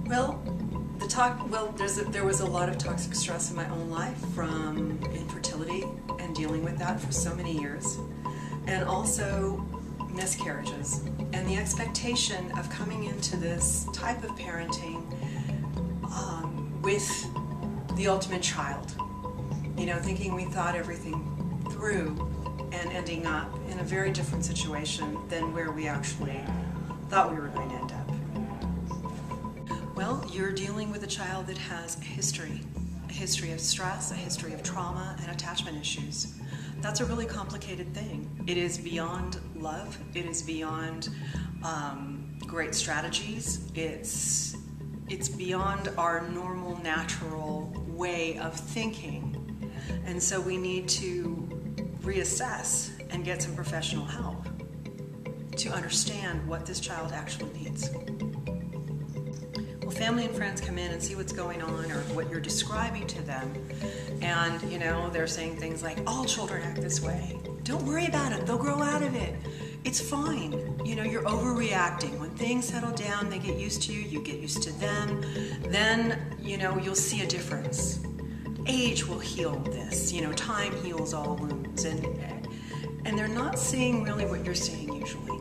Well, there was a lot of toxic stress in my own life from infertility and dealing with that for so many years, and also miscarriages, and the expectation of coming into this type of parenting with the ultimate child. You know, thinking we thought everything through and ending up in a very different situation than where we actually thought we were going to end up. Well, you're dealing with a child that has a history of stress, a history of trauma, and attachment issues. That's a really complicated thing. It is beyond love. It is beyond great strategies. It's beyond our normal, natural way of thinking. And so we need to reassess and get some professional help to understand what this child actually needs. Well, family and friends come in and see what's going on or what you're describing to them, and you know, they're saying things like, all children act this way. Don't worry about it, they'll grow out of it. It's fine. You know, you're overreacting. When things settle down, they get used to you, you get used to them, then, you know, you'll see a difference. Age will heal this, you know, time heals all wounds, and they're not seeing really what you're seeing usually.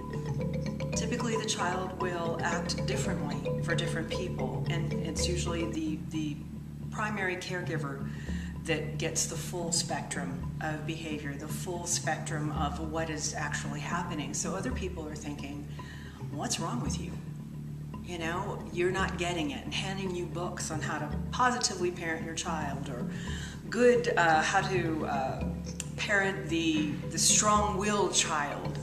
Typically the child will act differently for different people, and it's usually the primary caregiver that gets the full spectrum of behavior, the full spectrum of what is actually happening. So other people are thinking, what's wrong with you? You know, you're not getting it, and handing you books on how to positively parent your child, or good, how to parent the strong-willed child.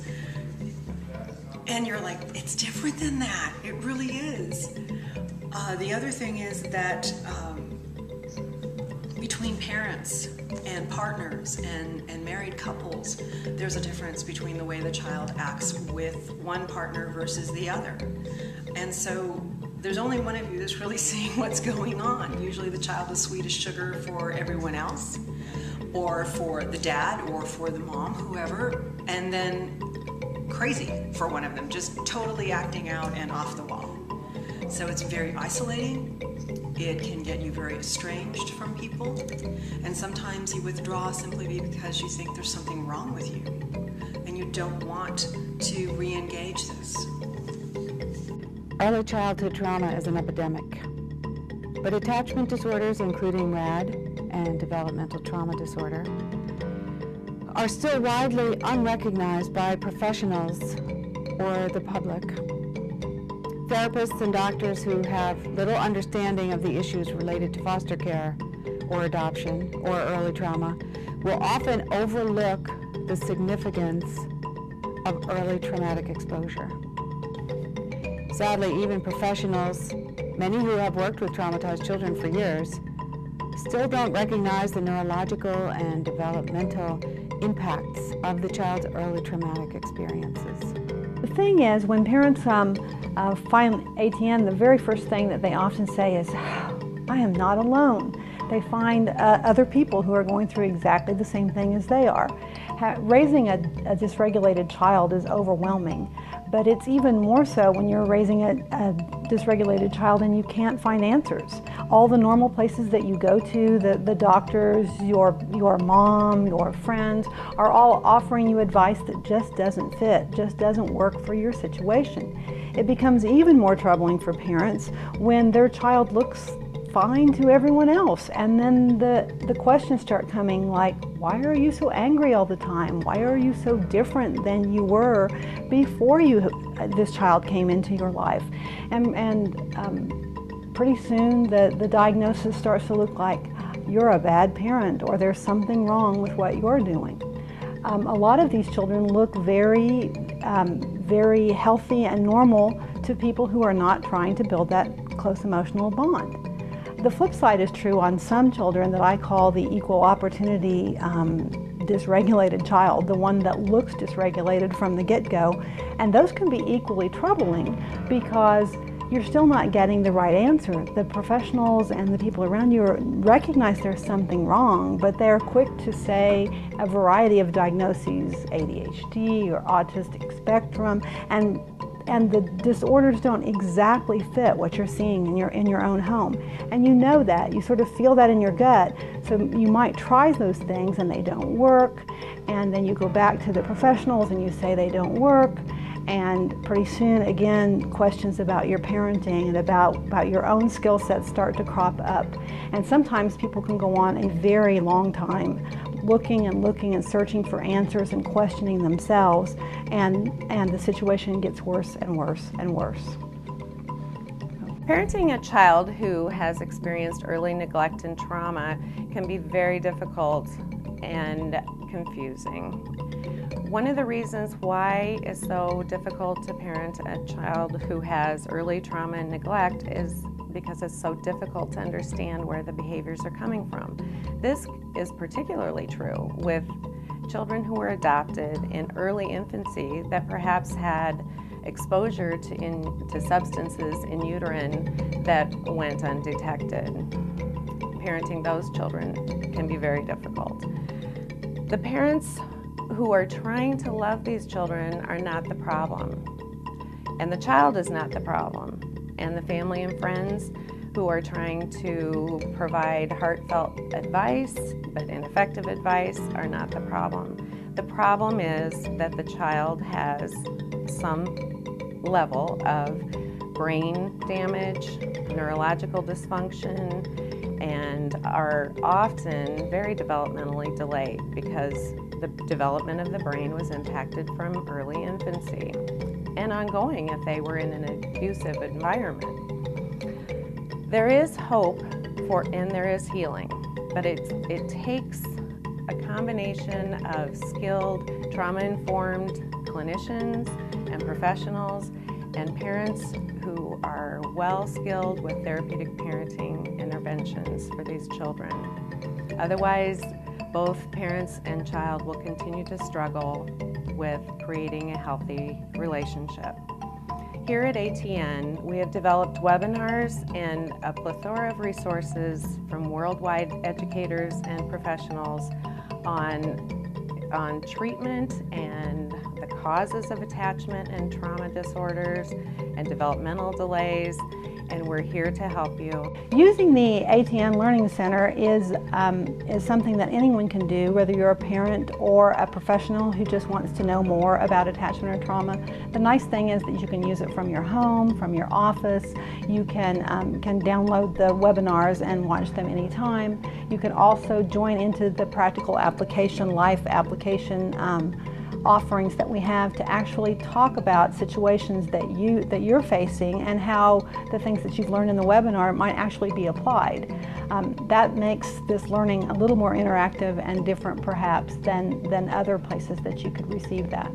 And you're like, it's different than that. It really is. The other thing is that between parents and partners and married couples, there's a difference between the way the child acts with one partner versus the other. And so there's only one of you that's really seeing what's going on. Usually the child is sweet as sugar for everyone else, or for the dad, or for the mom, whoever, and then crazy for one of them, just totally acting out and off the wall. So it's very isolating. It can get you very estranged from people, and sometimes you withdraw simply because you think there's something wrong with you and you don't want to re-engage this. Early childhood trauma is an epidemic, but attachment disorders, including RAD and developmental trauma disorder, are still widely unrecognized by professionals or the public. Therapists and doctors who have little understanding of the issues related to foster care or adoption or early trauma will often overlook the significance of early traumatic exposure. Sadly, even professionals, many who have worked with traumatized children for years, still don't recognize the neurological and developmental impacts of the child's early traumatic experiences. The thing is, when parents find ATN, the very first thing that they often say is, I am not alone. They find other people who are going through exactly the same thing as they are. Raising a dysregulated child is overwhelming, but it's even more so when you're raising a dysregulated child and you can't find answers. All the normal places that you go to, the doctors, your mom, your friends, are all offering you advice that just doesn't fit, just doesn't work for your situation. It becomes even more troubling for parents when their child looks fine to everyone else, and then the questions start coming like, why are you so angry all the time? Why are you so different than you were before this child came into your life? And pretty soon the diagnosis starts to look like you're a bad parent, or there's something wrong with what you're doing. A lot of these children look very, very healthy and normal to people who are not trying to build that close emotional bond. The flip side is true on some children that I call the equal opportunity dysregulated child, the one that looks dysregulated from the get-go, and those can be equally troubling because you're still not getting the right answer. The professionals and the people around you recognize there's something wrong, but they're quick to say a variety of diagnoses, ADHD or autistic spectrum, and and the disorders don't exactly fit what you're seeing in your own home. And you know that, you sort of feel that in your gut, so you might try those things and they don't work, and then you go back to the professionals and you say they don't work, and pretty soon again questions about your parenting and about your own skill sets start to crop up. And sometimes people can go on a very long time looking and searching for answers and questioning themselves, and the situation gets worse and worse and worse. Parenting a child who has experienced early neglect and trauma can be very difficult and confusing. One of the reasons why it's so difficult to parent a child who has early trauma and neglect is because it's so difficult to understand where the behaviors are coming from. This is particularly true with children who were adopted in early infancy that perhaps had exposure to substances in uterine that went undetected. Parenting those children can be very difficult. The parents who are trying to love these children are not the problem, and the child is not the problem, and the family and friends who are trying to provide heartfelt advice but ineffective advice are not the problem. The problem is that the child has some level of brain damage, neurological dysfunction, and are often very developmentally delayed because the development of the brain was impacted from early infancy and ongoing if they were in an abusive environment. There is hope and there is healing, but it takes a combination of skilled, trauma-informed clinicians and professionals and parents who are well skilled with therapeutic parenting interventions for these children. Otherwise, both parents and child will continue to struggle with creating a healthy relationship. Here at ATN, we have developed webinars and a plethora of resources from worldwide educators and professionals on treatment and the causes of attachment and trauma disorders and developmental delays, and we're here to help you. Using the ATN Learning Center is something that anyone can do, whether you're a parent or a professional who just wants to know more about attachment or trauma. The nice thing is that you can use it from your home, from your office. You can download the webinars and watch them anytime. You can also join into the practical application, life application offerings that we have to actually talk about situations that you're facing and how the things that you've learned in the webinar might actually be applied. That makes this learning a little more interactive and different perhaps than other places that you could receive that.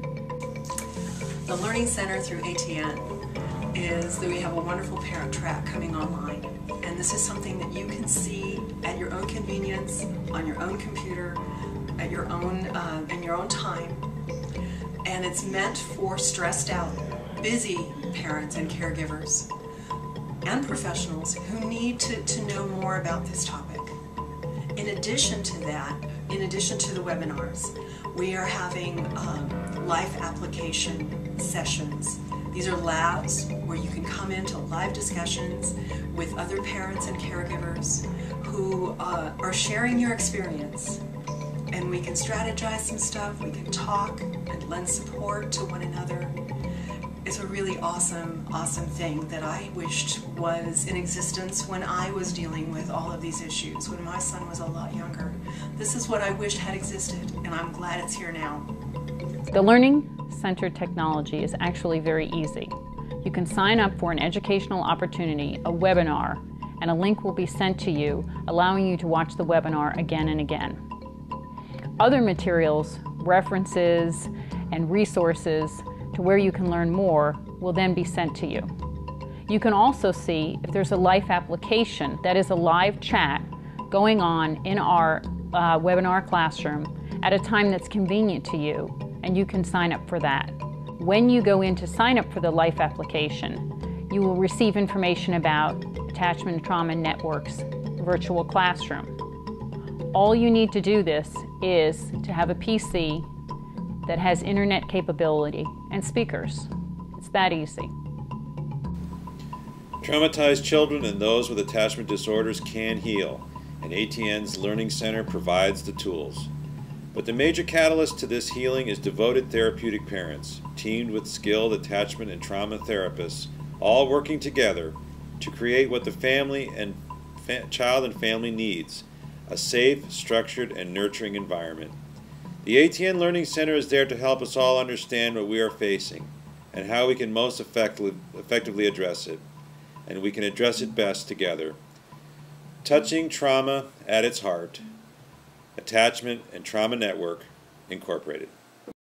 The Learning Center through ATN is that we have a wonderful parent track coming online, and this is something that you can see at your own convenience, on your own computer, at your own in your own time. And it's meant for stressed out, busy parents and caregivers and professionals who need to know more about this topic. In addition to that, in addition to the webinars, we are having life application sessions. These are labs where you can come into live discussions with other parents and caregivers who are sharing your experience. And we can strategize some stuff, we can talk and lend support to one another. It's a really awesome, awesome thing that I wished was in existence when I was dealing with all of these issues, when my son was a lot younger. This is what I wished had existed, and I'm glad it's here now. The Learning Center technology is actually very easy. You can sign up for an educational opportunity, a webinar, and a link will be sent to you, allowing you to watch the webinar again and again. Other materials, references, and resources to where you can learn more will then be sent to you. You can also see if there's a life application, that is a live chat, going on in our webinar classroom at a time that's convenient to you, and you can sign up for that. When you go in to sign up for the life application, you will receive information about Attachment and Trauma Network's virtual classroom. All you need to do this is to have a PC that has internet capability and speakers. It's that easy. Traumatized children and those with attachment disorders can heal, and ATN's Learning Center provides the tools. But the major catalyst to this healing is devoted therapeutic parents, teamed with skilled attachment and trauma therapists, all working together to create what the family and child and family needs, a safe, structured, and nurturing environment. The ATN Learning Center is there to help us all understand what we are facing and how we can most effectively address it. And we can address it best together. Touching trauma at its heart, Attachment and Trauma Network, Incorporated.